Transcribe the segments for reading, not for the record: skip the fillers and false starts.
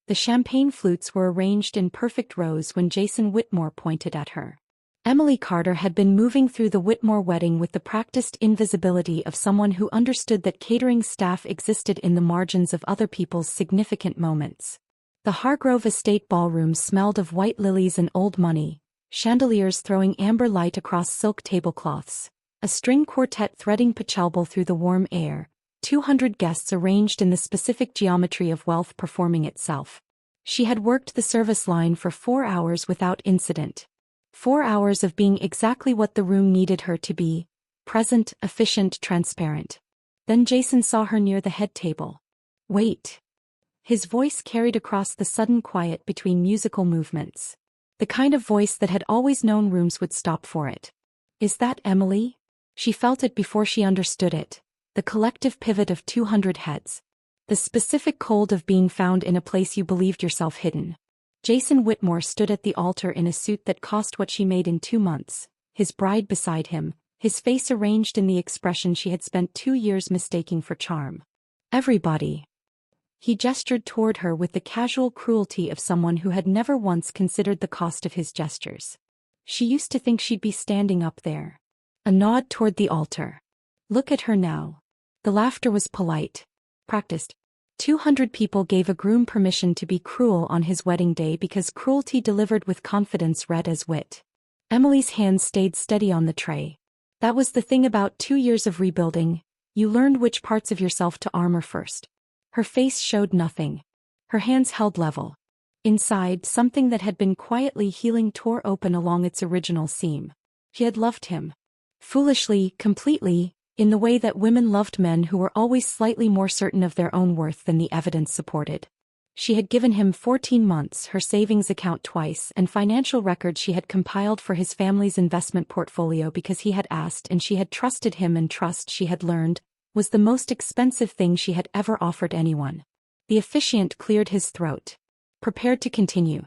The champagne flutes were arranged in perfect rows when Jason Whitmore pointed at her. Emily Carter had been moving through the Whitmore wedding with the practiced invisibility of someone who understood that catering staff existed in the margins of other people's significant moments. The Hargrove Estate ballroom smelled of white lilies and old money, chandeliers throwing amber light across silk tablecloths, a string quartet threading pachelbel through the warm air, 200 guests arranged in the specific geometry of wealth performing itself. She had worked the service line for 4 hours without incident. 4 hours of being exactly what the room needed her to be: present, efficient, transparent. Then Jason saw her near the head table. "Wait." His voice carried across the sudden quiet between musical movements. The kind of voice that had always known rooms would stop for it. "Is that Emily?" She felt it before she understood it. The collective pivot of 200 heads. The specific cold of being found in a place you believed yourself hidden. Jason Whitmore stood at the altar in a suit that cost what she made in 2 months, his bride beside him, his face arranged in the expression she had spent 2 years mistaking for charm. "Everybody." He gestured toward her with the casual cruelty of someone who had never once considered the cost of his gestures. She used to think she'd be standing up there. A nod toward the altar. "Look at her now." The laughter was polite, practiced. 200 people gave a groom permission to be cruel on his wedding day because cruelty delivered with confidence read as wit. Emily's hands stayed steady on the tray. That was the thing about 2 years of rebuilding: you learned which parts of yourself to armor first. Her face showed nothing. Her hands held level. Inside, something that had been quietly healing tore open along its original seam. She had loved him. Foolishly, completely, in the way that women loved men who were always slightly more certain of their own worth than the evidence supported. She had given him 14 months, her savings account twice, and financial records she had compiled for his family's investment portfolio because he had asked, and she had trusted him, and trust, she had learned, was the most expensive thing she had ever offered anyone. The officiant cleared his throat. Prepared to continue.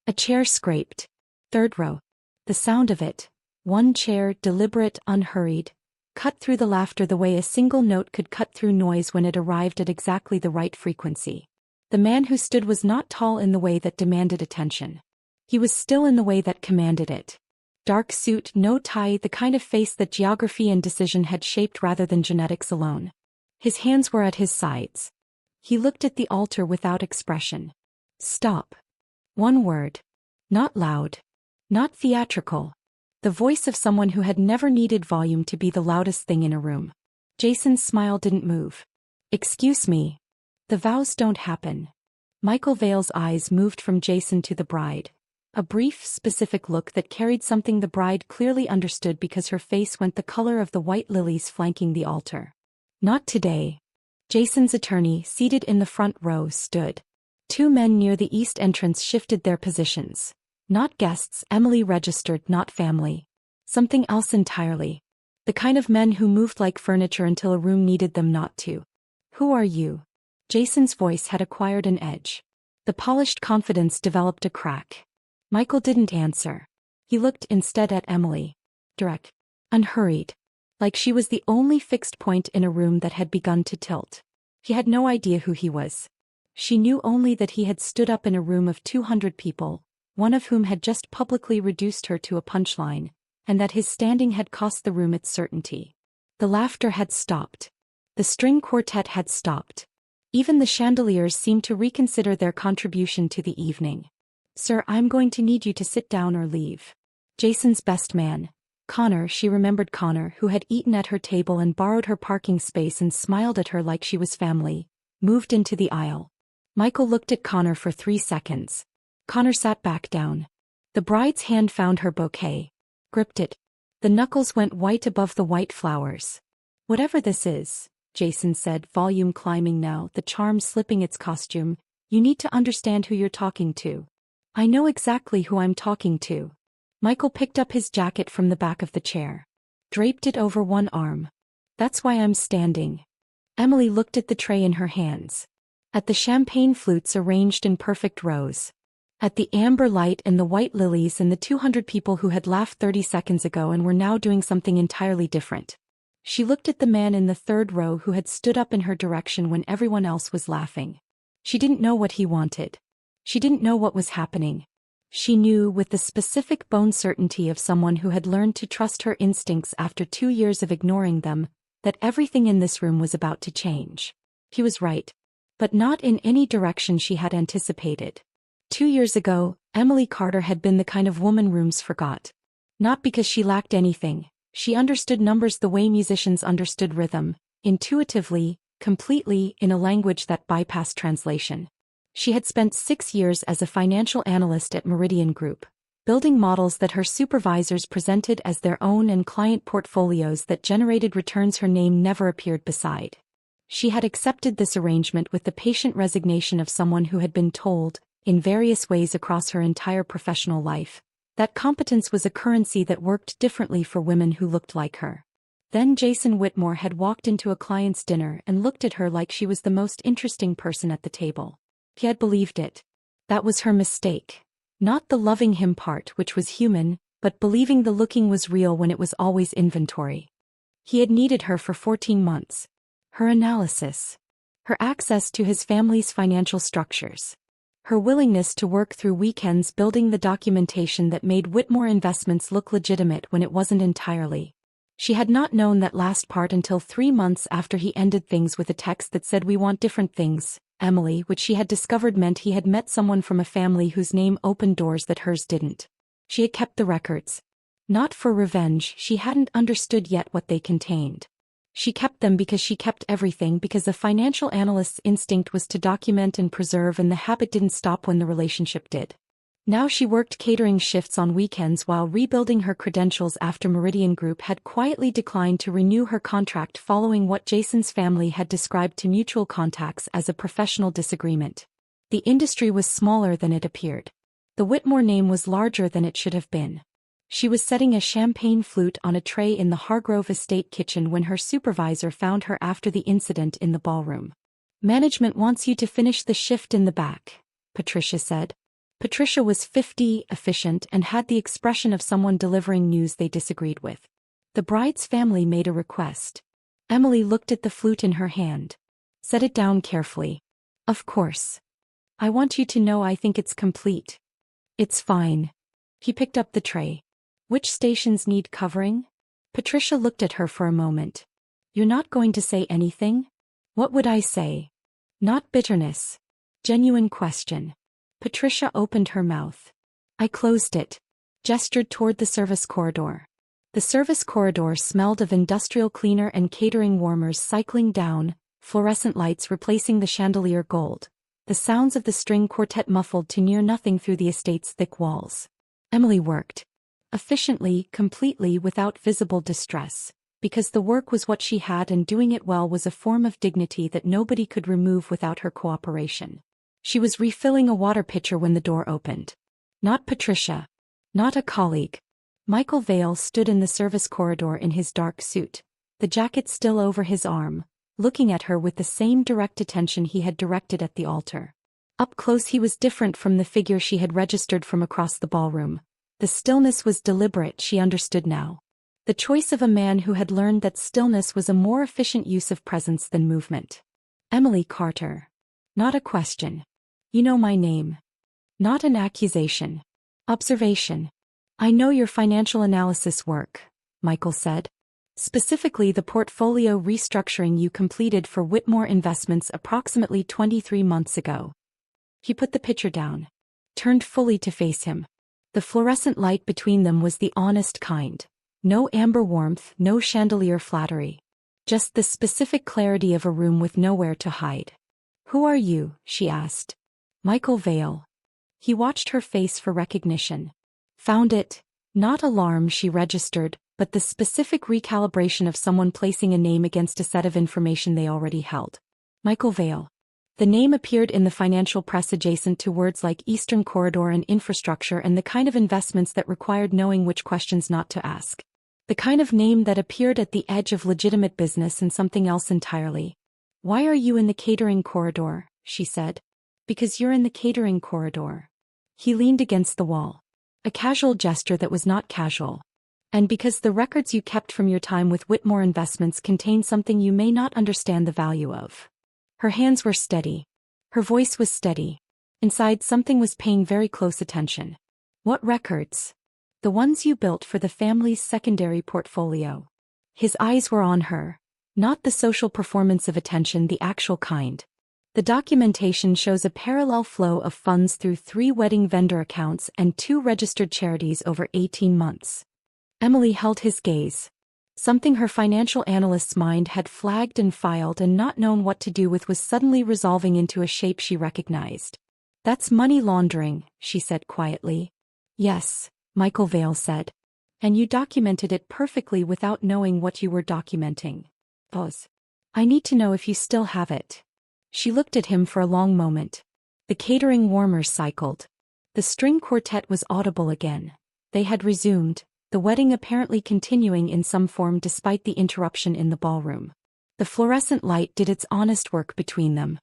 A chair scraped. Third row. The sound of it. One chair, deliberate, unhurried, cut through the laughter the way a single note could cut through noise when it arrived at exactly the right frequency. The man who stood was not tall in the way that demanded attention. He was still in the way that commanded it. Dark suit, no tie, the kind of face that geography and decision had shaped rather than genetics alone. His hands were at his sides. He looked at the altar without expression. "Stop." One word. Not loud. Not theatrical. The voice of someone who had never needed volume to be the loudest thing in a room. Jason's smile didn't move. "Excuse me. The vows don't happen." Michael Vale's eyes moved from Jason to the bride. A brief, specific look that carried something the bride clearly understood because her face went the color of the white lilies flanking the altar. "Not today." Jason's attorney, seated in the front row, stood. 2 men near the east entrance shifted their positions. Not guests, Emily registered, not family. Something else entirely. The kind of men who moved like furniture until a room needed them not to. "Who are you?" Jason's voice had acquired an edge. The polished confidence developed a crack. Michael didn't answer. He looked instead at Emily. Direct. Unhurried. Like she was the only fixed point in a room that had begun to tilt. He had no idea who he was. She knew only that he had stood up in a room of 200 people, one of whom had just publicly reduced her to a punchline, and that his standing had cost the room its certainty. The laughter had stopped. The string quartet had stopped. Even the chandeliers seemed to reconsider their contribution to the evening. "Sir, I'm going to need you to sit down or leave." Jason's best man, Connor, she remembered Connor, who had eaten at her table and borrowed her parking space and smiled at her like she was family, moved into the aisle. Michael looked at Connor for 3 seconds. Connor sat back down. The bride's hand found her bouquet. Gripped it. The knuckles went white above the white flowers. "Whatever this is," Jason said, volume climbing now, the charm slipping its costume, "you need to understand who you're talking to." "I know exactly who I'm talking to." Michael picked up his jacket from the back of the chair. Draped it over one arm. "That's why I'm standing." Emily looked at the tray in her hands. At the champagne flutes arranged in perfect rows. At the amber light and the white lilies and the 200 people who had laughed 30 seconds ago and were now doing something entirely different. She looked at the man in the third row who had stood up in her direction when everyone else was laughing. She didn't know what he wanted. She didn't know what was happening. She knew with the specific bone certainty of someone who had learned to trust her instincts after 2 years of ignoring them, that everything in this room was about to change. He was right. But not in any direction she had anticipated. 2 years ago, Emily Carter had been the kind of woman rooms forgot. Not because she lacked anything, she understood numbers the way musicians understood rhythm, intuitively, completely, in a language that bypassed translation. She had spent 6 years as a financial analyst at Meridian Group, building models that her supervisors presented as their own and client portfolios that generated returns her name never appeared beside. She had accepted this arrangement with the patient resignation of someone who had been told, in various ways across her entire professional life, that competence was a currency that worked differently for women who looked like her. Then Jason Whitmore had walked into a client's dinner and looked at her like she was the most interesting person at the table. He had believed it. That was her mistake. Not the loving him part, which was human, but believing the looking was real when it was always inventory. He had needed her for 14 months. Her analysis. Her access to his family's financial structures. Her willingness to work through weekends building the documentation that made Whitmore Investments look legitimate when it wasn't entirely. She had not known that last part until 3 months after he ended things with a text that said, "We want different things, Emily," which she had discovered meant he had met someone from a family whose name opened doors that hers didn't. She had kept the records. Not for revenge, she hadn't understood yet what they contained. She kept them because she kept everything, because a financial analyst's instinct was to document and preserve, and the habit didn't stop when the relationship did. Now she worked catering shifts on weekends while rebuilding her credentials after Meridian Group had quietly declined to renew her contract following what Jason's family had described to mutual contacts as a professional disagreement. The industry was smaller than it appeared. The Whitmore name was larger than it should have been. She was setting a champagne flute on a tray in the Hargrove Estate kitchen when her supervisor found her after the incident in the ballroom. "Management wants you to finish the shift in the back," Patricia said. Patricia was 50, efficient, and had the expression of someone delivering news they disagreed with. The bride's family made a request. Emily looked at the flute in her hand. Set it down carefully. "Of course. I want you to know I think it's complete." "It's fine." He picked up the tray. "Which stations need covering?" Patricia looked at her for a moment. "You're not going to say anything?" "What would I say?" Not bitterness. Genuine question. Patricia opened her mouth. I closed it. Gestured toward the service corridor. The service corridor smelled of industrial cleaner and catering warmers cycling down, fluorescent lights replacing the chandelier gold. The sounds of the string quartet muffled to near nothing through the estate's thick walls. Emily worked. Efficiently, completely, without visible distress. Because the work was what she had and doing it well was a form of dignity that nobody could remove without her cooperation. She was refilling a water pitcher when the door opened. Not Patricia. Not a colleague. Michael Vale stood in the service corridor in his dark suit, the jacket still over his arm, looking at her with the same direct attention he had directed at the altar. Up close he was different from the figure she had registered from across the ballroom. The stillness was deliberate, she understood now. The choice of a man who had learned that stillness was a more efficient use of presence than movement. Emily Carter. Not a question. You know my name. Not an accusation. Observation. I know your financial analysis work, Michael said. Specifically the portfolio restructuring you completed for Whitmore Investments approximately 23 months ago. He put the pitcher down. Turned fully to face him. The fluorescent light between them was the honest kind. No amber warmth, no chandelier flattery. Just the specific clarity of a room with nowhere to hide. Who are you? She asked. Michael Vale. He watched her face for recognition. Found it. Not alarm she registered, but the specific recalibration of someone placing a name against a set of information they already held. Michael Vale. The name appeared in the financial press adjacent to words like Eastern Corridor and infrastructure and the kind of investments that required knowing which questions not to ask. The kind of name that appeared at the edge of legitimate business and something else entirely. Why are you in the catering corridor? She said. Because you're in the catering corridor. He leaned against the wall. A casual gesture that was not casual. And because the records you kept from your time with Whitmore Investments contain something you may not understand the value of. Her hands were steady. Her voice was steady. Inside, something was paying very close attention. What records? The ones you built for the family's secondary portfolio. His eyes were on her. Not the social performance of attention, the actual kind. The documentation shows a parallel flow of funds through 3 wedding vendor accounts and 2 registered charities over 18 months. Emily held his gaze. Something her financial analyst's mind had flagged and filed and not known what to do with was suddenly resolving into a shape she recognized. That's money laundering, she said quietly. Yes, Michael Vale said. And you documented it perfectly without knowing what you were documenting. Pause. I need to know if you still have it. She looked at him for a long moment. The catering warmers cycled. The string quartet was audible again. They had resumed, the wedding apparently continuing in some form despite the interruption in the ballroom. The fluorescent light did its honest work between them.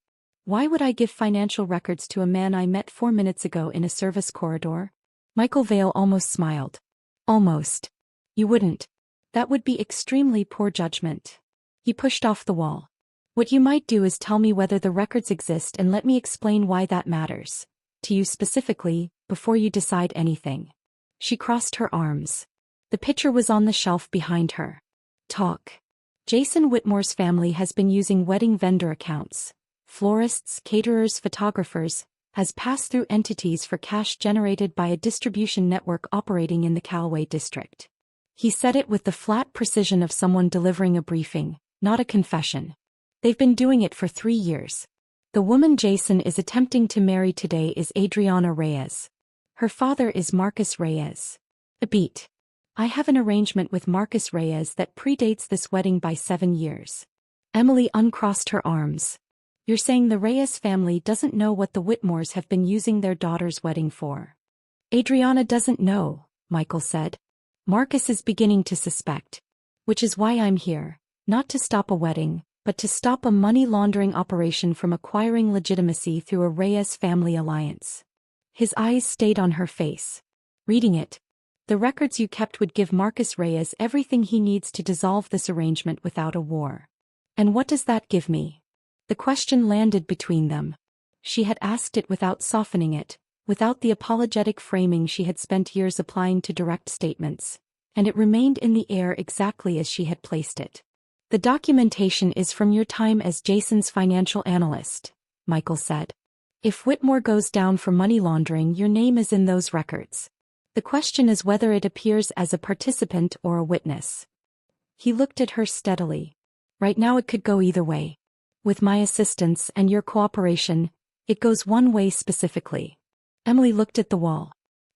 Why would I give financial records to a man I met 4 minutes ago in a service corridor? Michael Vale almost smiled. Almost. You wouldn't. That would be extremely poor judgment. He pushed off the wall. What you might do is tell me whether the records exist and let me explain why that matters. To you specifically, before you decide anything. She crossed her arms. The picture was on the shelf behind her. Talk. Jason Whitmore's family has been using wedding vendor accounts, florists, caterers, photographers, as pass-through entities for cash generated by a distribution network operating in the Callaway district. He said it with the flat precision of someone delivering a briefing, not a confession. They've been doing it for 3 years. The woman Jason is attempting to marry today is Adriana Reyes. Her father is Marcus Reyes. A beat. I have an arrangement with Marcus Reyes that predates this wedding by 7 years. Emily uncrossed her arms. You're saying the Reyes family doesn't know what the Whitmores have been using their daughter's wedding for? Adriana doesn't know, Michael said. Marcus is beginning to suspect. Which is why I'm here, not to stop a wedding, but to stop a money laundering operation from acquiring legitimacy through a Reyes family alliance. His eyes stayed on her face. Reading it. The records you kept would give Marcus Reyes everything he needs to dissolve this arrangement without a war. And what does that give me? The question landed between them. She had asked it without softening it, without the apologetic framing she had spent years applying to direct statements, and it remained in the air exactly as she had placed it. The documentation is from your time as Jason's financial analyst, Michael said. If Whitmore goes down for money laundering, your name is in those records. The question is whether it appears as a participant or a witness. He looked at her steadily. Right now it could go either way. With my assistance and your cooperation, it goes one way specifically. Emily looked at the wall.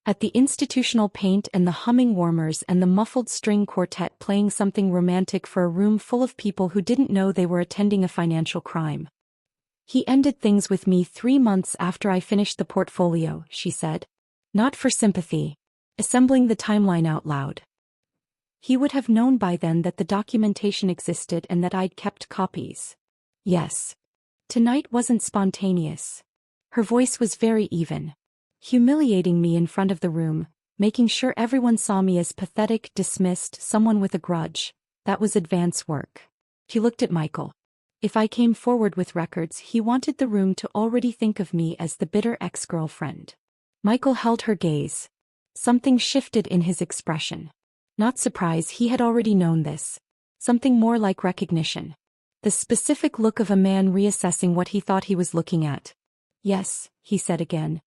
At the institutional paint and the humming warmers and the muffled string quartet playing something romantic for a room full of people who didn't know they were attending a financial crime. He ended things with me 3 months after I finished the portfolio, she said. Not for sympathy. Assembling the timeline out loud. He would have known by then that the documentation existed and that I'd kept copies. Yes. Tonight wasn't spontaneous. Her voice was very even. Humiliating me in front of the room, making sure everyone saw me as pathetic, dismissed, someone with a grudge. That was advance work. He looked at Michael. If I came forward with records, he wanted the room to already think of me as the bitter ex-girlfriend. Michael held her gaze. Something shifted in his expression. Not surprise, he had already known this. Something more like recognition. The specific look of a man reassessing what he thought he was looking at. Yes, he said again.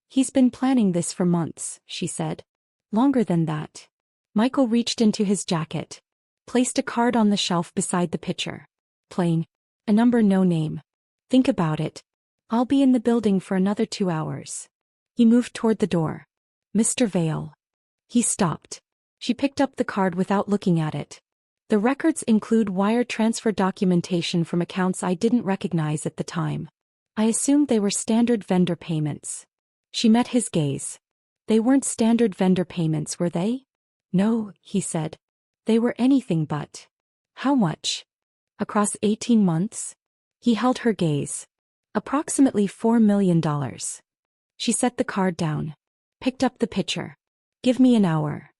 He's been planning this for months, she said. Longer than that. Michael reached into his jacket. Placed a card on the shelf beside the picture. Plain. A number, no name. Think about it. I'll be in the building for another 2 hours. He moved toward the door. Mr. Vale. He stopped. She picked up the card without looking at it. The records include wire transfer documentation from accounts I didn't recognize at the time. I assumed they were standard vendor payments. She met his gaze. They weren't standard vendor payments, were they? No, he said. They were anything but. How much? Across 18 months? He held her gaze. Approximately $4 million. She set the card down. Picked up the picture. Give me an hour.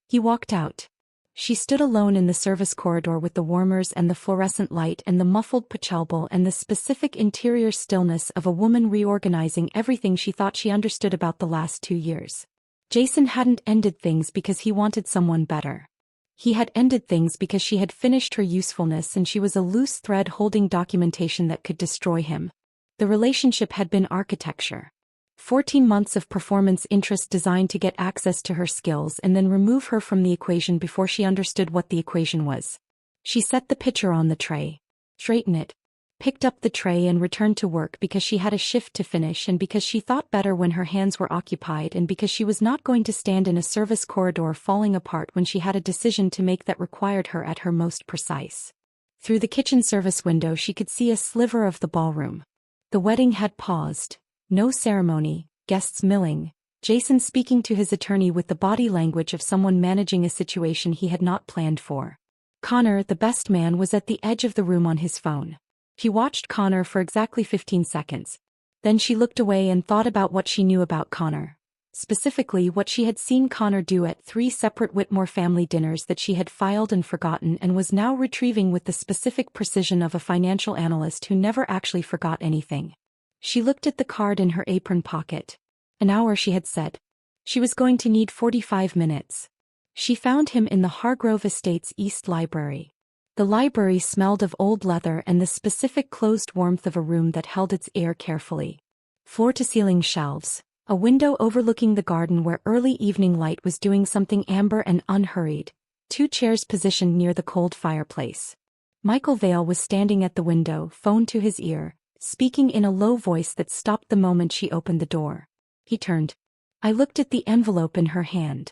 He walked out. She stood alone in the service corridor with the warmers and the fluorescent light and the muffled pachelbel and the specific interior stillness of a woman reorganizing everything she thought she understood about the last 2 years. Jason hadn't ended things because he wanted someone better. He had ended things because she had finished her usefulness and she was a loose thread holding documentation that could destroy him. The relationship had been architecture. 14 months of performance interest designed to get access to her skills and then remove her from the equation before she understood what the equation was. She set the pitcher on the tray, straightened it, picked up the tray and returned to work because she had a shift to finish and because she thought better when her hands were occupied and because she was not going to stand in a service corridor falling apart when she had a decision to make that required her at her most precise. Through the kitchen service window she could see a sliver of the ballroom. The wedding had paused. No ceremony, guests milling, Jason speaking to his attorney with the body language of someone managing a situation he had not planned for. Connor, the best man, was at the edge of the room on his phone. She watched Connor for exactly 15 seconds. Then she looked away and thought about what she knew about Connor. Specifically what she had seen Connor do at 3 separate Whitmore family dinners that she had filed and forgotten and was now retrieving with the specific precision of a financial analyst who never actually forgot anything. She looked at the card in her apron pocket. An hour, she had said. She was going to need 45 minutes. She found him in the Hargrove Estates East Library. The library smelled of old leather and the specific closed warmth of a room that held its air carefully. Floor-to-ceiling shelves, a window overlooking the garden where early evening light was doing something amber and unhurried, 2 chairs positioned near the cold fireplace. Michael Vale was standing at the window, phone to his ear, speaking in a low voice that stopped the moment she opened the door. He turned. I looked at the envelope in her hand.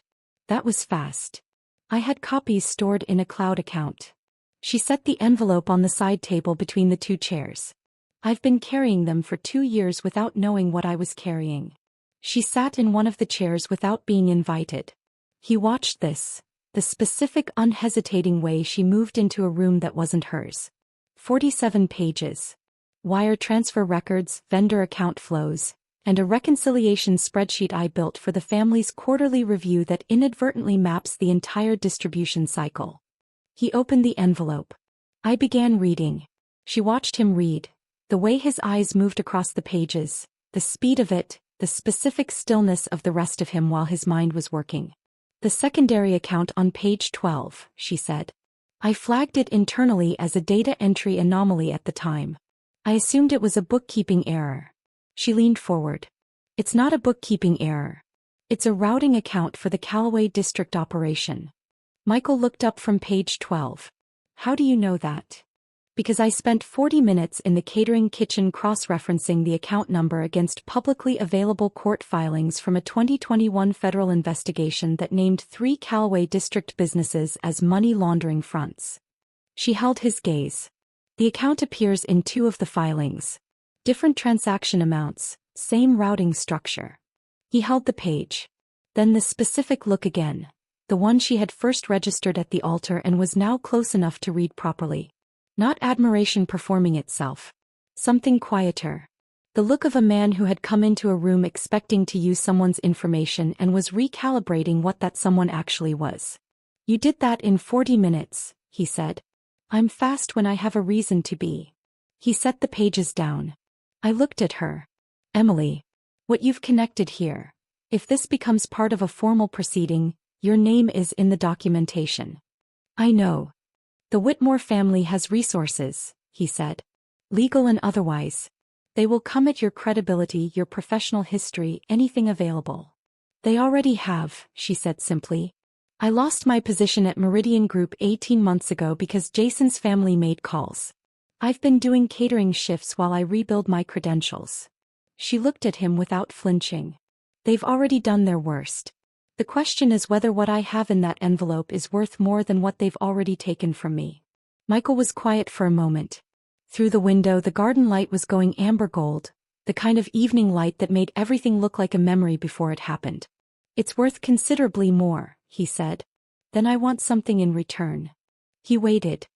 That was fast. I had copies stored in a cloud account. She set the envelope on the side table between the 2 chairs. I've been carrying them for 2 years without knowing what I was carrying. She sat in one of the chairs without being invited. He watched this, the specific unhesitating way she moved into a room that wasn't hers. 47 pages. Wire transfer records, vendor account flows, and a reconciliation spreadsheet I built for the family's quarterly review that inadvertently maps the entire distribution cycle. He opened the envelope. I began reading. She watched him read. The way his eyes moved across the pages, the speed of it, the specific stillness of the rest of him while his mind was working. The secondary account on page 12, she said. I flagged it internally as a data entry anomaly at the time. I assumed it was a bookkeeping error. She leaned forward. It's not a bookkeeping error. It's a routing account for the Callaway district operation. Michael looked up from page 12. How do you know that? Because I spent 40 minutes in the catering kitchen cross-referencing the account number against publicly available court filings from a 2021 federal investigation that named 3 Callaway district businesses as money laundering fronts. She held his gaze. The account appears in 2 of the filings. Different transaction amounts, same routing structure. He held the page. Then the specific look again. The one she had first registered at the altar and was now close enough to read properly. Not admiration performing itself. Something quieter. The look of a man who had come into a room expecting to use someone's information and was recalibrating what that someone actually was. You did that in 40 minutes, he said. I'm fast when I have a reason to be. He set the pages down. I looked at her. Emily. What you've connected here. If this becomes part of a formal proceeding, your name is in the documentation. I know. The Whitmore family has resources, he said. Legal and otherwise. They will come at your credibility, your professional history, anything available. They already have, she said simply. I lost my position at Meridian Group 18 months ago because Jason's family made calls. I've been doing catering shifts while I rebuild my credentials. She looked at him without flinching. They've already done their worst. The question is whether what I have in that envelope is worth more than what they've already taken from me. Michael was quiet for a moment. Through the window the garden light was going amber gold, the kind of evening light that made everything look like a memory before it happened. It's worth considerably more, he said. Then I want something in return. He waited.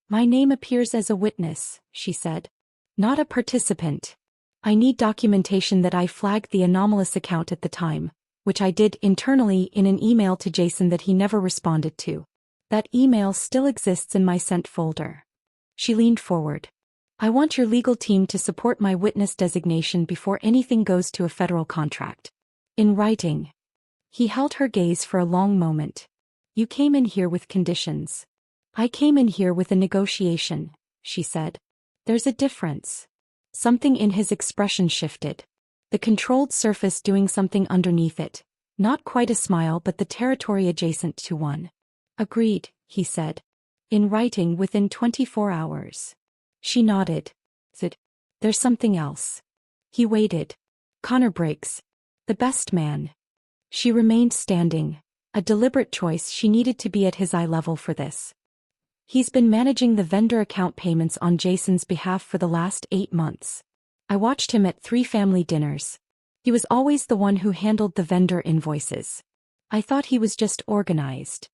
My name appears as a witness, she said. Not a participant. I need documentation that I flagged the anomalous account at the time, which I did internally in an email to Jason that he never responded to. That email still exists in my sent folder. She leaned forward. I want your legal team to support my witness designation before anything goes to a federal contract. In writing. He held her gaze for a long moment. You came in here with conditions. I came in here with a negotiation, she said. There's a difference. Something in his expression shifted. The controlled surface doing something underneath it. Not quite a smile but the territory adjacent to one. Agreed, he said. In writing within 24 hours. She nodded. There's something else. He waited. Connor Briggs. The best man. She remained standing. A deliberate choice. She needed to be at his eye level for this. He's been managing the vendor account payments on Jason's behalf for the last 8 months. I watched him at 3 family dinners. He was always the one who handled the vendor invoices. I thought he was just organized.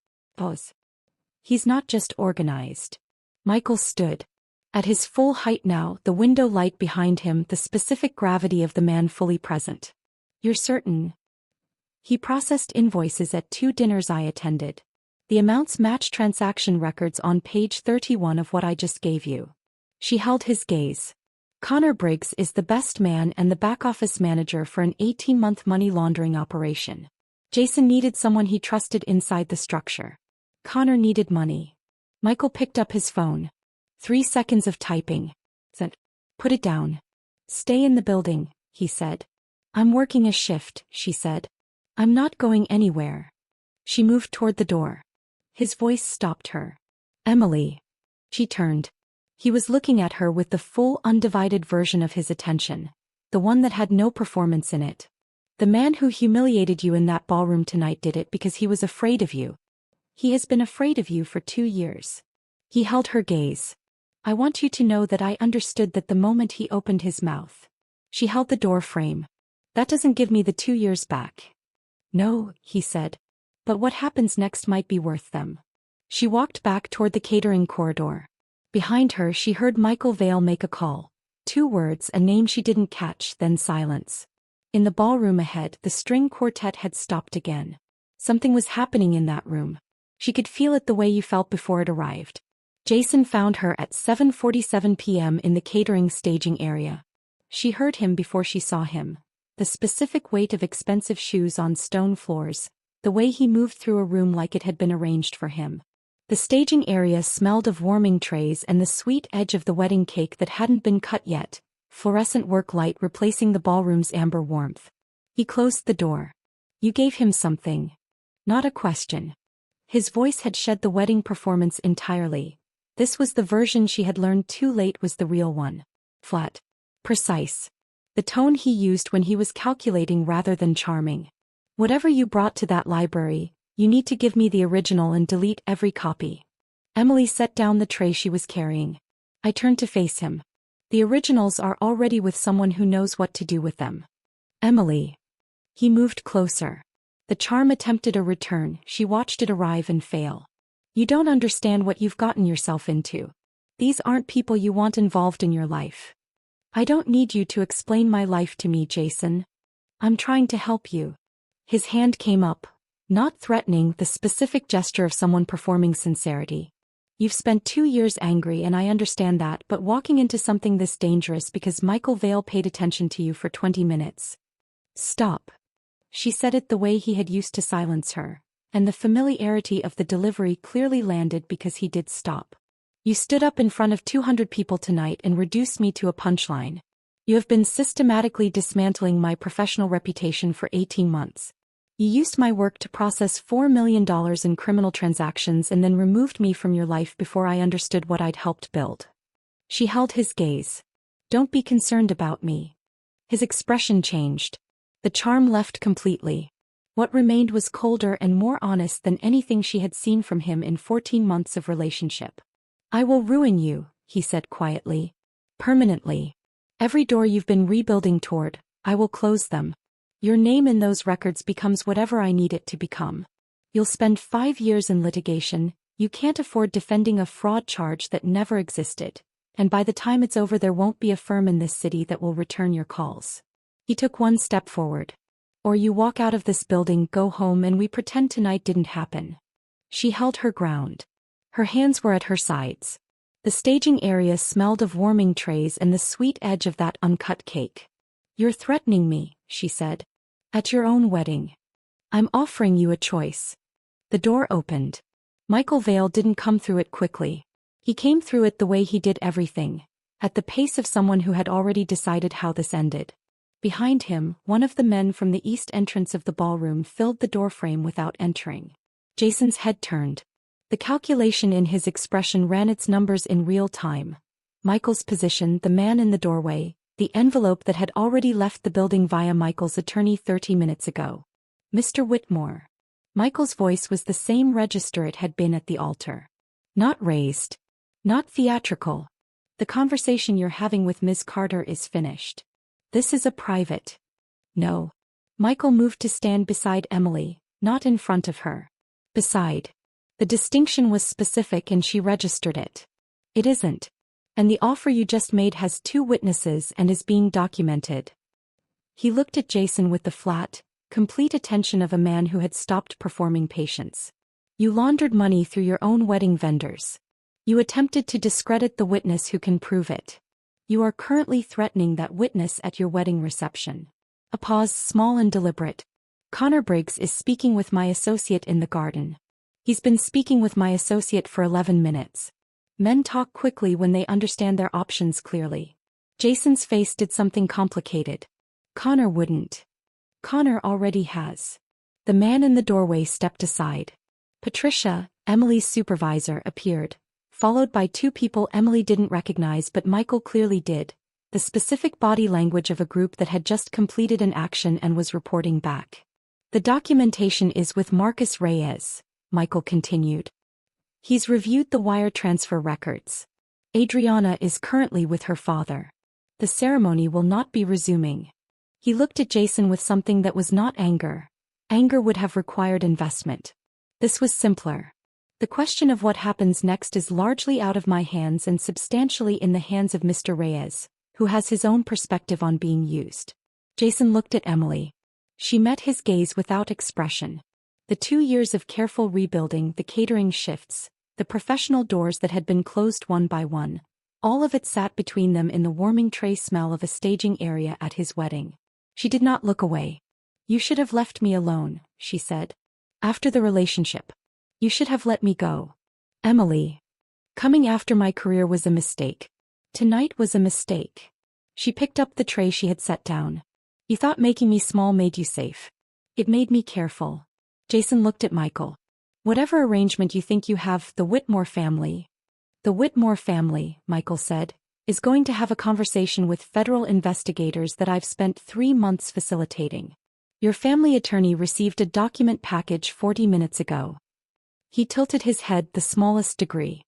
He's not just organized. Michael stood. At his full height now, the window light behind him, the specific gravity of the man fully present. You're certain? He processed invoices at 2 dinners I attended. The amounts match transaction records on page 31 of what I just gave you. She held his gaze. Connor Briggs is the best man and the back-office manager for an 18-month money laundering operation. Jason needed someone he trusted inside the structure. Connor needed money. Michael picked up his phone. 3 seconds of typing. Put it down. Stay in the building, he said. I'm working a shift, she said. I'm not going anywhere. She moved toward the door. His voice stopped her. Emily. She turned. He was looking at her with the full undivided version of his attention. The one that had no performance in it. The man who humiliated you in that ballroom tonight did it because he was afraid of you. He has been afraid of you for 2 years. He held her gaze. I want you to know that I understood that the moment he opened his mouth. She held the door frame. That doesn't give me the 2 years back. No, he said. But what happens next might be worth them. She walked back toward the catering corridor. Behind her she heard Michael Vale make a call. 2 words, a name she didn't catch, then silence. In the ballroom ahead, the string quartet had stopped again. Something was happening in that room. She could feel it the way you felt before it arrived. Jason found her at 7:47 p.m. in the catering staging area. She heard him before she saw him. The specific weight of expensive shoes on stone floors, the way he moved through a room like it had been arranged for him. The staging area smelled of warming trays and the sweet edge of the wedding cake that hadn't been cut yet, fluorescent work light replacing the ballroom's amber warmth. He closed the door. You gave him something. Not a question. His voice had shed the wedding performance entirely. This was the version she had learned too late was the real one. Flat. Precise. The tone he used when he was calculating rather than charming. Whatever you brought to that library, you need to give me the original and delete every copy. Emily set down the tray she was carrying. I turned to face him. The originals are already with someone who knows what to do with them. Emily. He moved closer. The charm attempted a return. She watched it arrive and fail. You don't understand what you've gotten yourself into. These aren't people you want involved in your life. I don't need you to explain my life to me, Jason. I'm trying to help you. His hand came up. Not threatening, the specific gesture of someone performing sincerity. You've spent 2 years angry and I understand that, but walking into something this dangerous because Michael Vale paid attention to you for 20 minutes. Stop. She said it the way he had used to silence her, and the familiarity of the delivery clearly landed because he did stop. You stood up in front of 200 people tonight and reduced me to a punchline. You have been systematically dismantling my professional reputation for 18 months. You used my work to process $4 million in criminal transactions and then removed me from your life before I understood what I'd helped build. She held his gaze. Don't be concerned about me. His expression changed. The charm left completely. What remained was colder and more honest than anything she had seen from him in 14 months of relationship. I will ruin you, he said quietly. Permanently. Every door you've been rebuilding toward, I will close them. Your name in those records becomes whatever I need it to become. You'll spend 5 years in litigation, you can't afford defending a fraud charge that never existed, and by the time it's over there won't be a firm in this city that will return your calls. He took 1 step forward. Or you walk out of this building, go home and we pretend tonight didn't happen. She held her ground. Her hands were at her sides. The staging area smelled of warming trays and the sweet edge of that uncut cake. "You're threatening me," she said. "At your own wedding. I'm offering you a choice." The door opened. Michael Vale didn't come through it quickly. He came through it the way he did everything, at the pace of someone who had already decided how this ended. Behind him, one of the men from the east entrance of the ballroom filled the doorframe without entering. Jason's head turned. The calculation in his expression ran its numbers in real time. Michael's position, the man in the doorway, the envelope that had already left the building via Michael's attorney 30 minutes ago. "Mr. Whitmore." Michael's voice was the same register it had been at the altar. Not raised. Not theatrical. "The conversation you're having with Ms. Carter is finished. This is a private." "No." Michael moved to stand beside Emily, not in front of her. "Beside." The distinction was specific and she registered it. "It isn't. And the offer you just made has 2 witnesses and is being documented." He looked at Jason with the flat, complete attention of a man who had stopped performing patience. "You laundered money through your own wedding vendors. You attempted to discredit the witness who can prove it. You are currently threatening that witness at your wedding reception." A pause, small and deliberate. "Connor Briggs is speaking with my associate in the garden. He's been speaking with my associate for 11 minutes. Men talk quickly when they understand their options clearly." Jason's face did something complicated. "Connor wouldn't." "Connor already has." The man in the doorway stepped aside. Patricia, Emily's supervisor, appeared, followed by 2 people Emily didn't recognize but Michael clearly did, the specific body language of a group that had just completed an action and was reporting back. "The documentation is with Marcus Reyes," Michael continued. "He's reviewed the wire transfer records. Adriana is currently with her father. The ceremony will not be resuming." He looked at Jason with something that was not anger. Anger would have required investment. This was simpler. "The question of what happens next is largely out of my hands and substantially in the hands of Mr. Reyes, who has his own perspective on being used." Jason looked at Emily. She met his gaze without expression. The 2 years of careful rebuilding, the catering shifts, the professional doors that had been closed one by one, all of it sat between them in the warming tray smell of a staging area at his wedding. She did not look away. "You should have left me alone," she said. "After the relationship. You should have let me go. Emily. Coming after my career was a mistake. Tonight was a mistake." She picked up the tray she had set down. "You thought making me small made you safe. It made me careful." Jason looked at Michael. "Whatever arrangement you think you have, the Whitmore family." "The Whitmore family," Michael said, "is going to have a conversation with federal investigators that I've spent 3 months facilitating. Your family attorney received a document package 40 minutes ago." He tilted his head the smallest degree.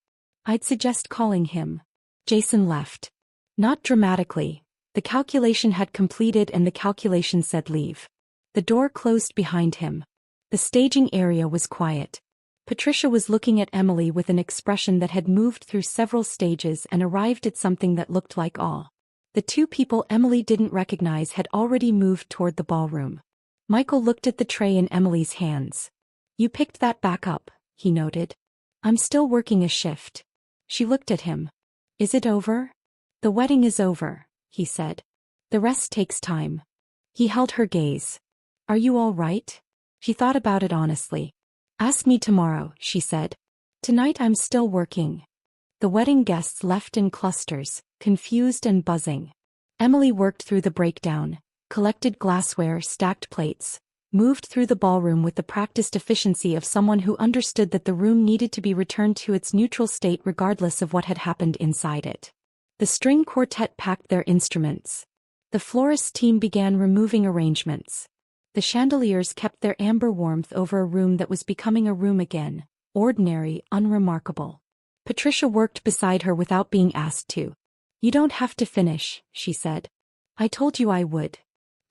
"I'd suggest calling him." Jason left. Not dramatically. The calculation had completed and the calculation said leave. The door closed behind him. The staging area was quiet. Patricia was looking at Emily with an expression that had moved through several stages and arrived at something that looked like awe. The 2 people Emily didn't recognize had already moved toward the ballroom. Michael looked at the tray in Emily's hands. "You picked that back up," he noted. "I'm still working a shift." She looked at him. "Is it over?" "The wedding is over," he said. "The rest takes time." He held her gaze. "Are you all right?" She thought about it honestly. "Ask me tomorrow," she said. "Tonight I'm still working." The wedding guests left in clusters, confused and buzzing. Emily worked through the breakdown, collected glassware, stacked plates, moved through the ballroom with the practiced efficiency of someone who understood that the room needed to be returned to its neutral state regardless of what had happened inside it. The string quartet packed their instruments. The florist team began removing arrangements. The chandeliers kept their amber warmth over a room that was becoming a room again, ordinary, unremarkable. Patricia worked beside her without being asked to. "You don't have to finish," she said. "I told you I would."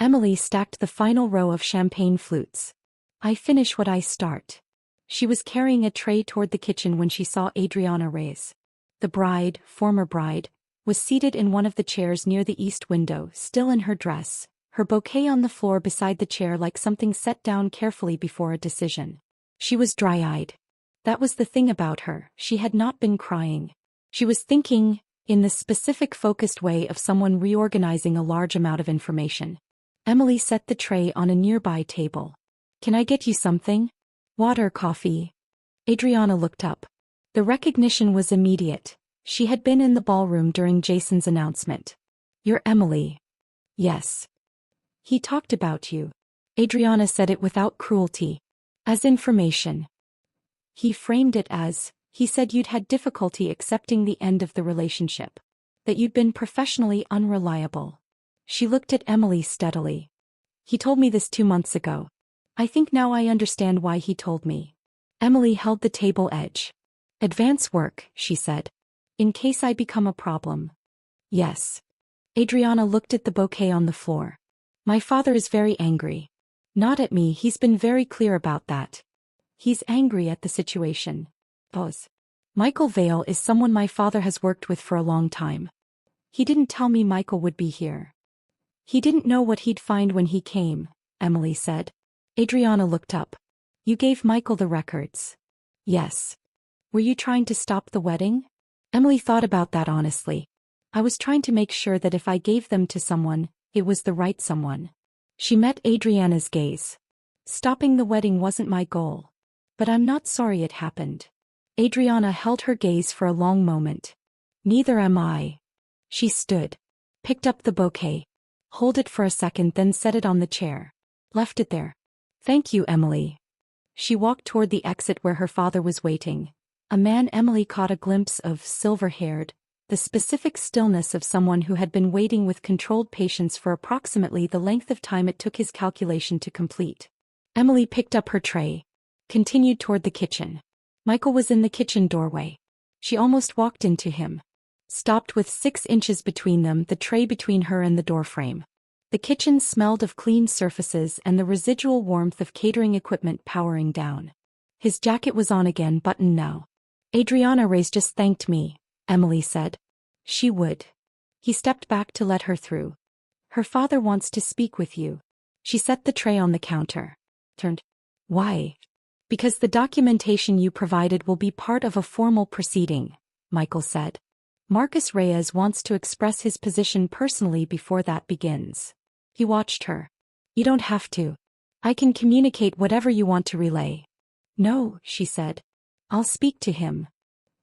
Emily stacked the final row of champagne flutes. "I finish what I start." She was carrying a tray toward the kitchen when she saw Adriana Reyes. The bride, former bride, was seated in one of the chairs near the east window, still in her dress, her bouquet on the floor beside the chair like something set down carefully before a decision. She was dry-eyed. That was the thing about her, she had not been crying. She was thinking, in the specific focused way of someone reorganizing a large amount of information. Emily set the tray on a nearby table. Can I get you something? Water, coffee? Adriana looked up. The recognition was immediate. She had been in the ballroom during Jason's announcement. You're Emily. Yes. He talked about you. Adriana said it without cruelty. As information. He framed it as, he said you'd had difficulty accepting the end of the relationship. That you'd been professionally unreliable. She looked at Emily steadily. He told me this 2 months ago. I think now I understand why he told me. Emily held the table edge. Advance work, she said. In case I become a problem. Yes. Adriana looked at the bouquet on the floor. My father is very angry. Not at me, he's been very clear about that. He's angry at the situation. Pause. Michael Vale is someone my father has worked with for a long time. He didn't tell me Michael would be here. He didn't know what he'd find when he came, Emily said. Adriana looked up. You gave Michael the records. Yes. Were you trying to stop the wedding? Emily thought about that honestly. I was trying to make sure that if I gave them to someone, it was the right someone. She met Adriana's gaze. Stopping the wedding wasn't my goal. But I'm not sorry it happened. Adriana held her gaze for a long moment. Neither am I. She stood. Picked up the bouquet. Hold it for a second, then set it on the chair. Left it there. Thank you, Emily. She walked toward the exit where her father was waiting. A man Emily caught a glimpse of, silver-haired, the specific stillness of someone who had been waiting with controlled patience for approximately the length of time it took his calculation to complete. Emily picked up her tray. Continued toward the kitchen. Michael was in the kitchen doorway. She almost walked into him. Stopped with 6 inches between them, the tray between her and the doorframe. The kitchen smelled of clean surfaces and the residual warmth of catering equipment powering down. His jacket was on again, buttoned now. Adriana Reyes just thanked me, Emily said. She would. He stepped back to let her through. Her father wants to speak with you. She set the tray on the counter. Turned. Why? Because the documentation you provided will be part of a formal proceeding, Michael said. Marcus Reyes wants to express his position personally before that begins. He watched her. You don't have to. I can communicate whatever you want to relay. No, she said. I'll speak to him.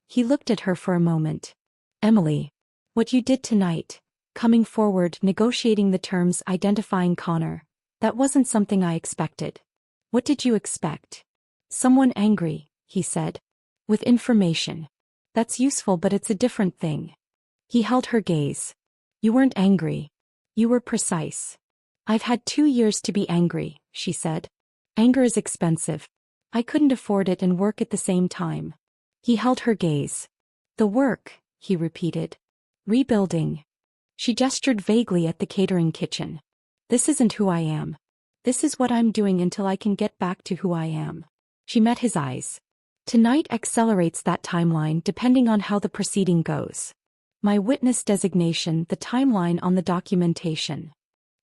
He looked at her for a moment. Emily. What you did tonight, coming forward, negotiating the terms, identifying Connor, that wasn't something I expected. What did you expect? Someone angry, he said. With information. That's useful, but it's a different thing. He held her gaze. You weren't angry. You were precise. I've had 2 years to be angry, she said. Anger is expensive. I couldn't afford it and work at the same time. He held her gaze. The work, he repeated. Rebuilding. She gestured vaguely at the catering kitchen. This isn't who I am. This is what I'm doing until I can get back to who I am. She met his eyes. Tonight accelerates that timeline depending on how the proceeding goes. My witness designation, the timeline on the documentation,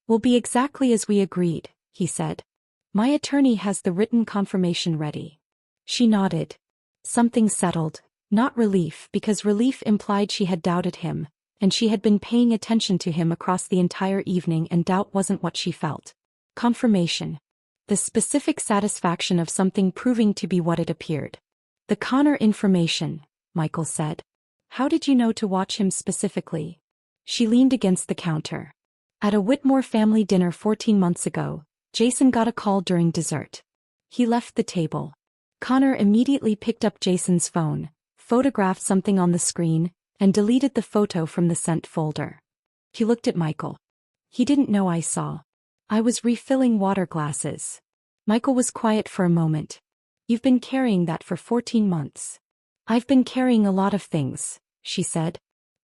will be exactly as we agreed, he said. My attorney has the written confirmation ready. She nodded. Something settled, not relief, because relief implied she had doubted him, and she had been paying attention to him across the entire evening, and doubt wasn't what she felt. Confirmation. The specific satisfaction of something proving to be what it appeared. The Connor information, Michael said. How did you know to watch him specifically? She leaned against the counter. At a Whitmore family dinner 14 months ago, Jason got a call during dessert. He left the table. Connor immediately picked up Jason's phone, photographed something on the screen, and deleted the photo from the sent folder. He looked at Michael. He didn't know I saw. I was refilling water glasses. Michael was quiet for a moment. You've been carrying that for 14 months. I've been carrying a lot of things, she said.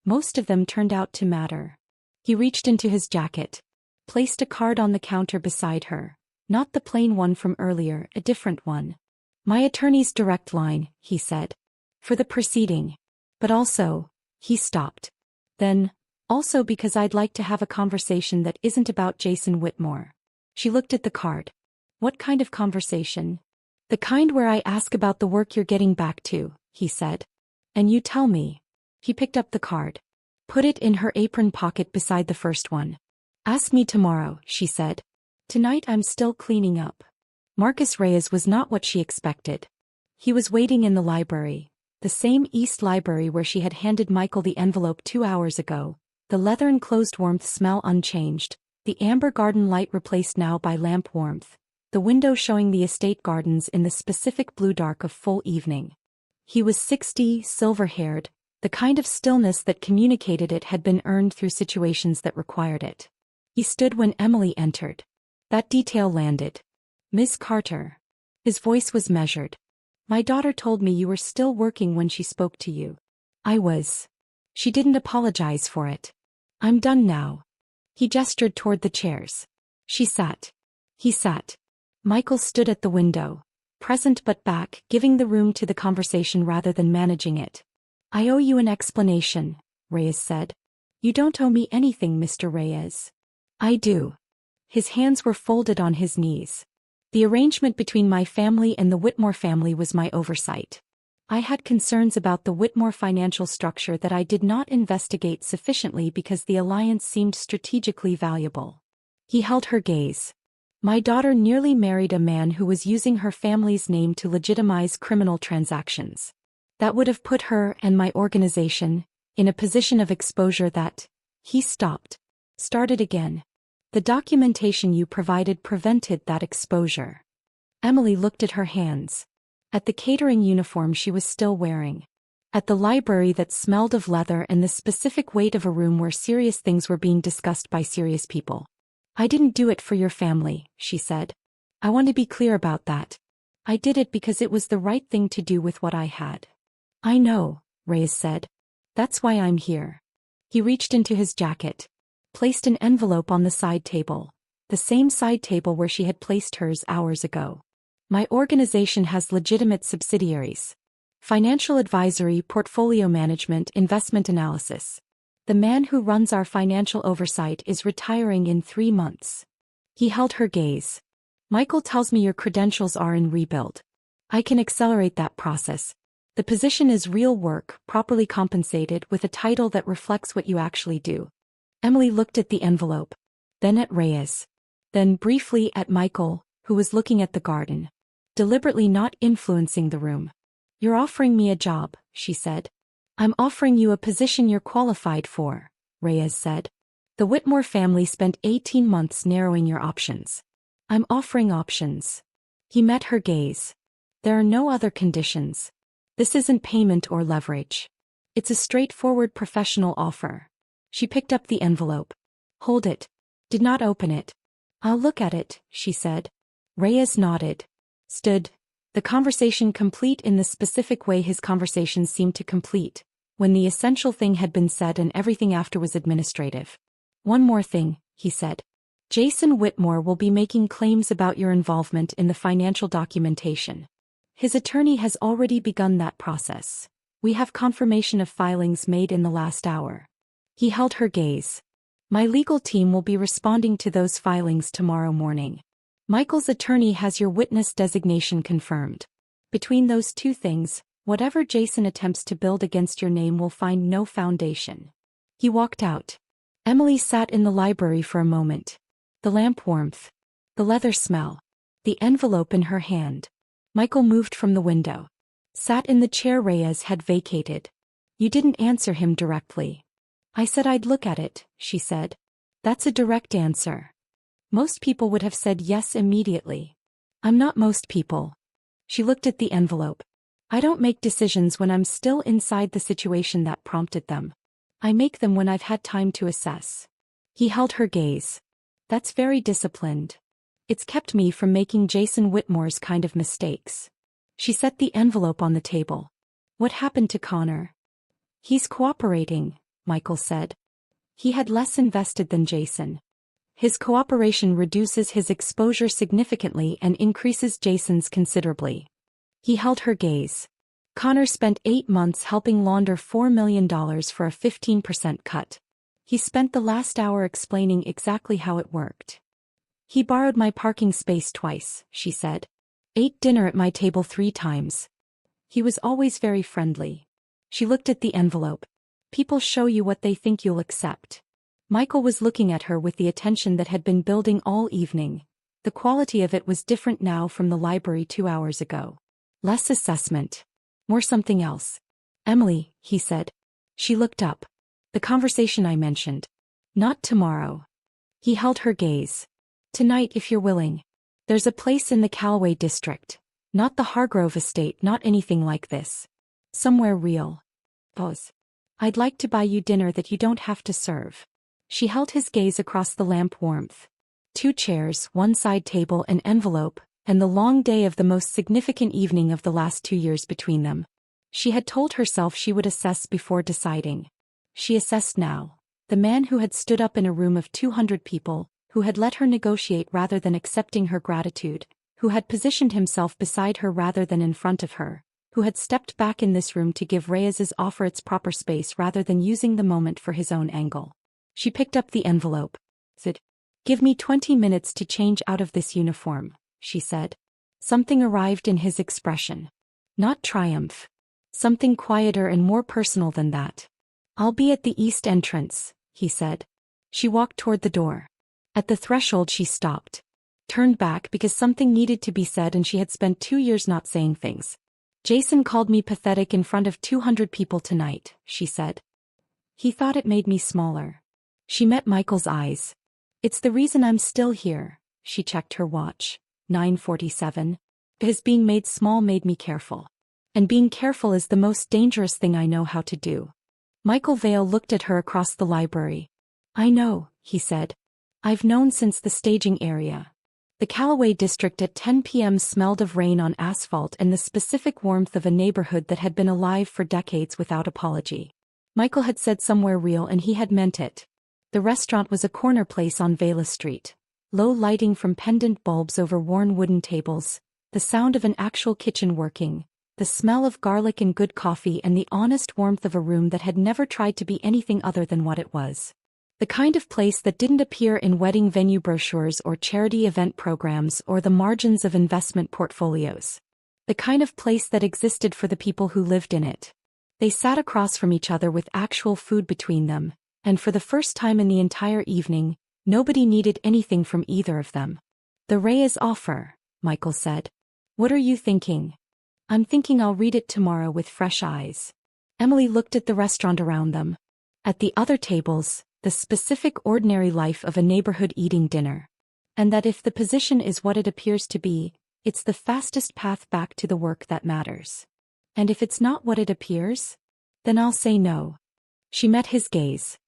Most of them turned out to matter. He reached into his jacket. Placed a card on the counter beside her. Not the plain one from earlier, a different one. My attorney's direct line, he said. For the proceeding. But also, he stopped. Then, also because I'd like to have a conversation that isn't about Jason Whitmore. She looked at the card. What kind of conversation? The kind where I ask about the work you're getting back to, he said. And you tell me. He picked up the card. Put it in her apron pocket beside the first one. Ask me tomorrow, she said. Tonight I'm still cleaning up. Marcus Reyes was not what she expected. He was waiting in the library, the same East Library where she had handed Michael the envelope 2 hours ago, the leather-enclosed warmth smell unchanged, the amber garden light replaced now by lamp warmth, the window showing the estate gardens in the specific blue dark of full evening. He was 60, silver-haired, the kind of stillness that communicated it had been earned through situations that required it. He stood when Emily entered. That detail landed. Miss Carter. His voice was measured. My daughter told me you were still working when she spoke to you. I was. She didn't apologize for it. I'm done now. He gestured toward the chairs. She sat. He sat. Michael stood at the window, present but back, giving the room to the conversation rather than managing it. I owe you an explanation, Reyes said. You don't owe me anything, Mr. Reyes. I do. His hands were folded on his knees. The arrangement between my family and the Whitmore family was my oversight. I had concerns about the Whitmore financial structure that I did not investigate sufficiently because the alliance seemed strategically valuable. He held her gaze. My daughter nearly married a man who was using her family's name to legitimize criminal transactions. That would have put her and my organization in a position of exposure that... He stopped. Started again. The documentation you provided prevented that exposure. Emily looked at her hands. At the catering uniform she was still wearing. At the library that smelled of leather and the specific weight of a room where serious things were being discussed by serious people. I didn't do it for your family, she said. I want to be clear about that. I did it because it was the right thing to do with what I had. I know, Reyes said. That's why I'm here. He reached into his jacket. Placed an envelope on the side table. The same side table where she had placed hers hours ago. My organization has legitimate subsidiaries. Financial advisory, portfolio management, investment analysis. The man who runs our financial oversight is retiring in 3 months. He held her gaze. Michael tells me your credentials are in rebuild. I can accelerate that process. The position is real work, properly compensated with a title that reflects what you actually do. Emily looked at the envelope. Then at Reyes. Then briefly at Michael, who was looking at the garden. Deliberately not influencing the room. You're offering me a job, she said. I'm offering you a position you're qualified for, Reyes said. The Whitmore family spent 18 months narrowing your options. I'm offering options. He met her gaze. There are no other conditions. This isn't payment or leverage. It's a straightforward professional offer. She picked up the envelope. Hold it. Did not open it. I'll look at it, she said. Reyes nodded. Stood. The conversation complete in the specific way his conversations seemed to complete, when the essential thing had been said and everything after was administrative. One more thing, he said. Jason Whitmore will be making claims about your involvement in the financial documentation. His attorney has already begun that process. We have confirmation of filings made in the last hour. He held her gaze. My legal team will be responding to those filings tomorrow morning. Michael's attorney has your witness designation confirmed. Between those two things, whatever Jason attempts to build against your name will find no foundation. He walked out. Emily sat in the library for a moment. The lamp warmth. The leather smell. The envelope in her hand. Michael moved from the window. Sat in the chair Reyes had vacated. You didn't answer him directly. I said I'd look at it, she said. That's a direct answer. Most people would have said yes immediately. I'm not most people. She looked at the envelope. I don't make decisions when I'm still inside the situation that prompted them. I make them when I've had time to assess. He held her gaze. That's very disciplined. It's kept me from making Jason Whitmore's kind of mistakes. She set the envelope on the table. What happened to Connor? He's cooperating, Michael said. He had less invested than Jason. His cooperation reduces his exposure significantly and increases Jason's considerably. He held her gaze. Connor spent 8 months helping launder $4 million for a 15% cut. He spent the last hour explaining exactly how it worked. He borrowed my parking space twice, she said. Ate dinner at my table 3 times. He was always very friendly. She looked at the envelope. People show you what they think you'll accept. Michael was looking at her with the attention that had been building all evening. The quality of it was different now from the library 2 hours ago. Less assessment. More something else. Emily, he said. She looked up. The conversation I mentioned. Not tomorrow. He held her gaze. Tonight if you're willing. There's a place in the Callaway district. Not the Hargrove estate, not anything like this. Somewhere real. Vows. I'd like to buy you dinner that you don't have to serve. She held his gaze across the lamp warmth. 2 chairs, 1 side table, an envelope, and the long day of the most significant evening of the last 2 years between them. She had told herself she would assess before deciding. She assessed now. The man who had stood up in a room of 200 people, who had let her negotiate rather than accepting her gratitude, who had positioned himself beside her rather than in front of her, who had stepped back in this room to give Reyes's offer its proper space rather than using the moment for his own angle. She picked up the envelope. Said, "Give me 20 minutes to change out of this uniform," she said. Something arrived in his expression. Not triumph. Something quieter and more personal than that. "I'll be at the east entrance," he said. She walked toward the door. At the threshold she stopped. Turned back because something needed to be said and she had spent 2 years not saying things. "Jason called me pathetic in front of 200 people tonight," she said. "He thought it made me smaller." She met Michael's eyes. "It's the reason I'm still here." She checked her watch. 9:47. "Because being made small made me careful. And being careful is the most dangerous thing I know how to do." Michael Vale looked at her across the library. "I know," he said. "I've known since the staging area." The Callaway district at 10 p.m. smelled of rain on asphalt and the specific warmth of a neighborhood that had been alive for decades without apology. Michael had said somewhere real and he had meant it. The restaurant was a corner place on Vela Street. Low lighting from pendant bulbs over worn wooden tables, the sound of an actual kitchen working, the smell of garlic and good coffee and the honest warmth of a room that had never tried to be anything other than what it was. The kind of place that didn't appear in wedding venue brochures or charity event programs or the margins of investment portfolios. The kind of place that existed for the people who lived in it. They sat across from each other with actual food between them, and for the first time in the entire evening, nobody needed anything from either of them. "The Reyes offer," Michael said. "What are you thinking?" "I'm thinking I'll read it tomorrow with fresh eyes." Emily looked at the restaurant around them. At the other tables, the specific ordinary life of a neighborhood eating dinner. And that if the position is what it appears to be, it's the fastest path back to the work that matters. And if it's not what it appears, then I'll say no. She met his gaze.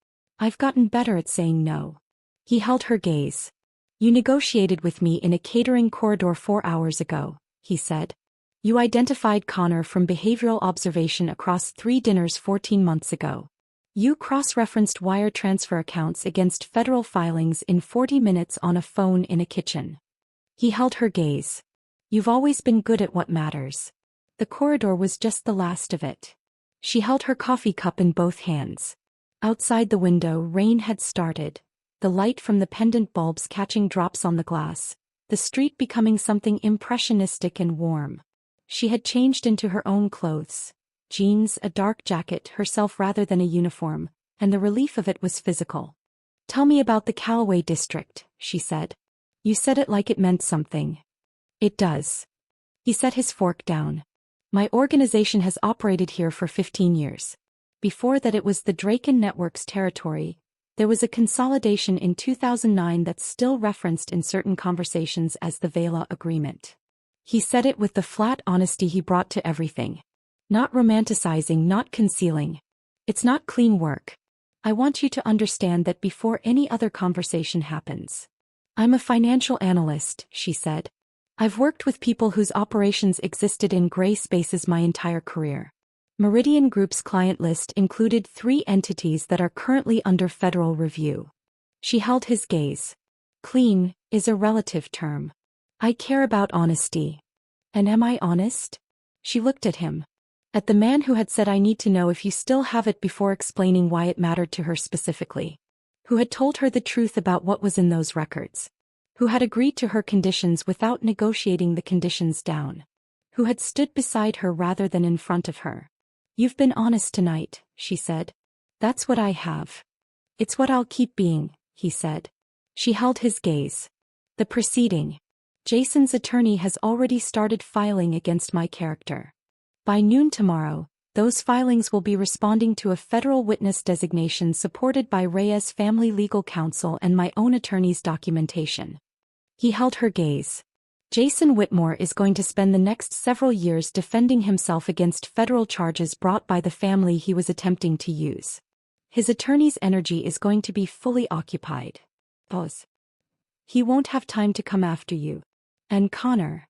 "I've gotten better at saying no." He held her gaze. "You negotiated with me in a catering corridor 4 hours ago," he said. "You identified Connor from behavioral observation across 3 dinners 14 months ago. You cross-referenced wire transfer accounts against federal filings in 40 minutes on a phone in a kitchen." He held her gaze. "You've always been good at what matters." The corridor was just the last of it. She held her coffee cup in both hands. Outside the window, rain had started, the light from the pendant bulbs catching drops on the glass, the street becoming something impressionistic and warm. She had changed into her own clothes. Jeans, a dark jacket, herself rather than a uniform, and the relief of it was physical. "Tell me about the Callaway district," she said. "You said it like it meant something." "It does." He set his fork down. "My organization has operated here for 15 years. Before that it was the Draken Network's territory. There was a consolidation in 2009 that's still referenced in certain conversations as the Vela Agreement." He said it with the flat honesty he brought to everything. Not romanticizing, not concealing. "It's not clean work. I want you to understand that before any other conversation happens. I'm a financial analyst," she said. "I've worked with people whose operations existed in gray spaces my entire career. Meridian Group's client list included 3 entities that are currently under federal review." She held his gaze. "Clean is a relative term. I care about honesty. And am I honest?" She looked at him. At the man who had said, "I need to know if you still have it," before explaining why it mattered to her specifically. Who had told her the truth about what was in those records. who had agreed to her conditions without negotiating the conditions down, who had stood beside her rather than in front of her. "You've been honest tonight," she said. "That's what I have. It's what I'll keep being," he said. She held his gaze. "The proceeding. Jason's attorney has already started filing against my character. By noon tomorrow, those filings will be responding to a federal witness designation supported by Reyes Family Legal Counsel and my own attorney's documentation." He held her gaze. Jason Whitmore is going to spend the next several years defending himself against federal charges brought by the family he was attempting to use. His attorney's energy is going to be fully occupied. Pause. He won't have time to come after you. And Connor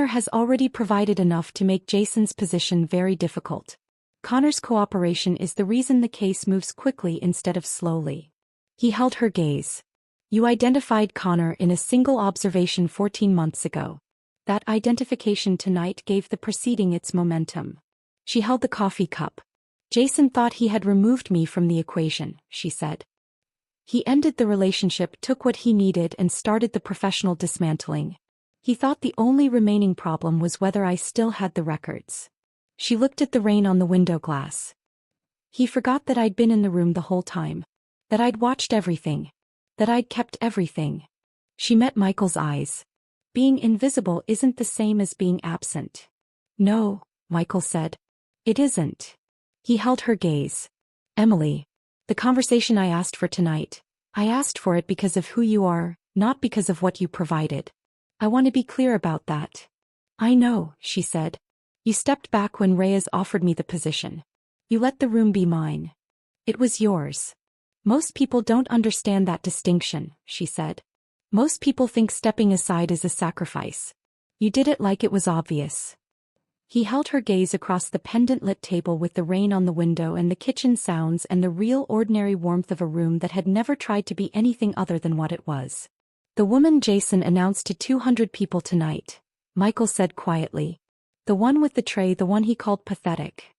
has already provided enough to make Jason's position very difficult. Connor's cooperation is the reason the case moves quickly instead of slowly. He held her gaze. "You identified Connor in a single observation 14 months ago. That identification tonight gave the proceeding its momentum." She held the coffee cup. "Jason thought he had removed me from the equation," she said. "He ended the relationship, took what he needed, and started the professional dismantling. He thought the only remaining problem was whether I still had the records." She looked at the rain on the window glass. "He forgot that I'd been in the room the whole time. That I'd watched everything. That I'd kept everything." She met Michael's eyes. "Being invisible isn't the same as being absent." "No," Michael said. "It isn't." He held her gaze. "Emily, the conversation I asked for tonight, I asked for it because of who you are, not because of what you provided. I want to be clear about that." "I know," she said. "You stepped back when Reyes offered me the position. You let the room be mine. It was yours. Most people don't understand that distinction," she said. "Most people think stepping aside is a sacrifice. You did it like it was obvious." He held her gaze across the pendant-lit table with the rain on the window and the kitchen sounds and the real ordinary warmth of a room that had never tried to be anything other than what it was. "The woman Jason announced to 200 people tonight," Michael said quietly. "The one with the tray, the one he called pathetic.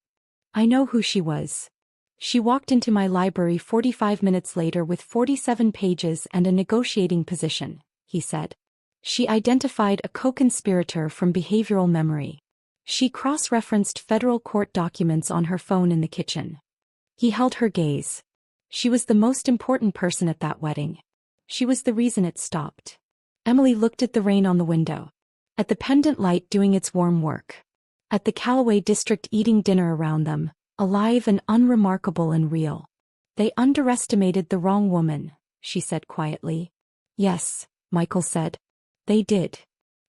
I know who she was. She walked into my library 45 minutes later with 47 pages and a negotiating position," he said. "She identified a co-conspirator from behavioral memory. She cross-referenced federal court documents on her phone in the kitchen." He held her gaze. "She was the most important person at that wedding. She was the reason it stopped." Emily looked at the rain on the window. At the pendant light doing its warm work. At the Callaway district eating dinner around them, alive and unremarkable and real. "They underestimated the wrong woman," she said quietly. "Yes," Michael said. "They did."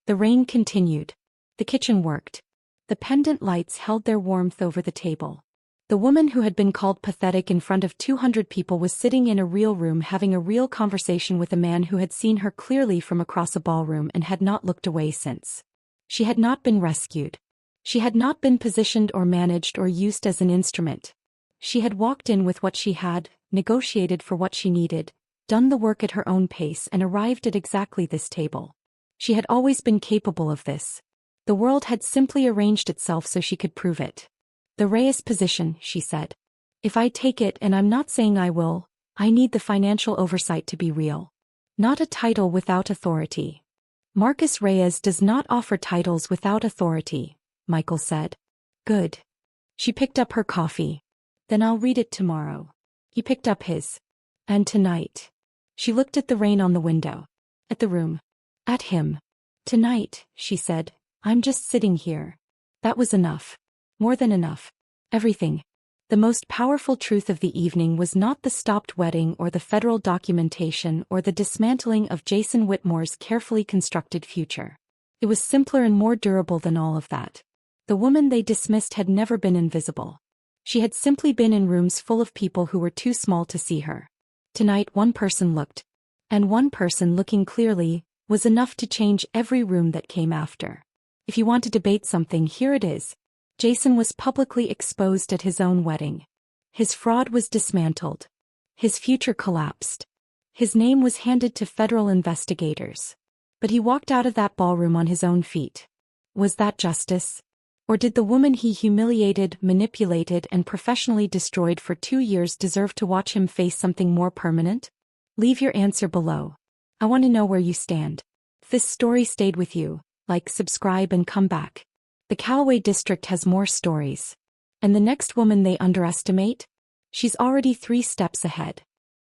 The rain continued. The kitchen worked. The pendant lights held their warmth over the table. The woman who had been called pathetic in front of 200 people was sitting in a real room having a real conversation with a man who had seen her clearly from across a ballroom and had not looked away since. She had not been rescued. She had not been positioned or managed or used as an instrument. She had walked in with what she had, negotiated for what she needed, done the work at her own pace and arrived at exactly this table. She had always been capable of this. The world had simply arranged itself so she could prove it. "The Reyes position," she said. "If I take it, and I'm not saying I will, I need the financial oversight to be real. Not a title without authority." "Marcus Reyes does not offer titles without authority," Michael said. "Good." She picked up her coffee. "Then I'll read it tomorrow." He picked up his. "And tonight." She looked at the rain on the window. At the room. At him. "Tonight," she said, "I'm just sitting here." That was enough. More than enough. Everything. The most powerful truth of the evening was not the stopped wedding or the federal documentation or the dismantling of Jason Whitmore's carefully constructed future. It was simpler and more durable than all of that. The woman they dismissed had never been invisible. She had simply been in rooms full of people who were too small to see her. Tonight one person looked. And one person looking clearly was enough to change every room that came after. If you want to debate something, here it is. Jason was publicly exposed at his own wedding. His fraud was dismantled. His future collapsed. His name was handed to federal investigators. But he walked out of that ballroom on his own feet. Was that justice? Or did the woman he humiliated, manipulated, and professionally destroyed for 2 years deserve to watch him face something more permanent? Leave your answer below. I want to know where you stand. If this story stayed with you, like, subscribe and come back. The Callaway District has more stories. And the next woman they underestimate? She's already 3 steps ahead.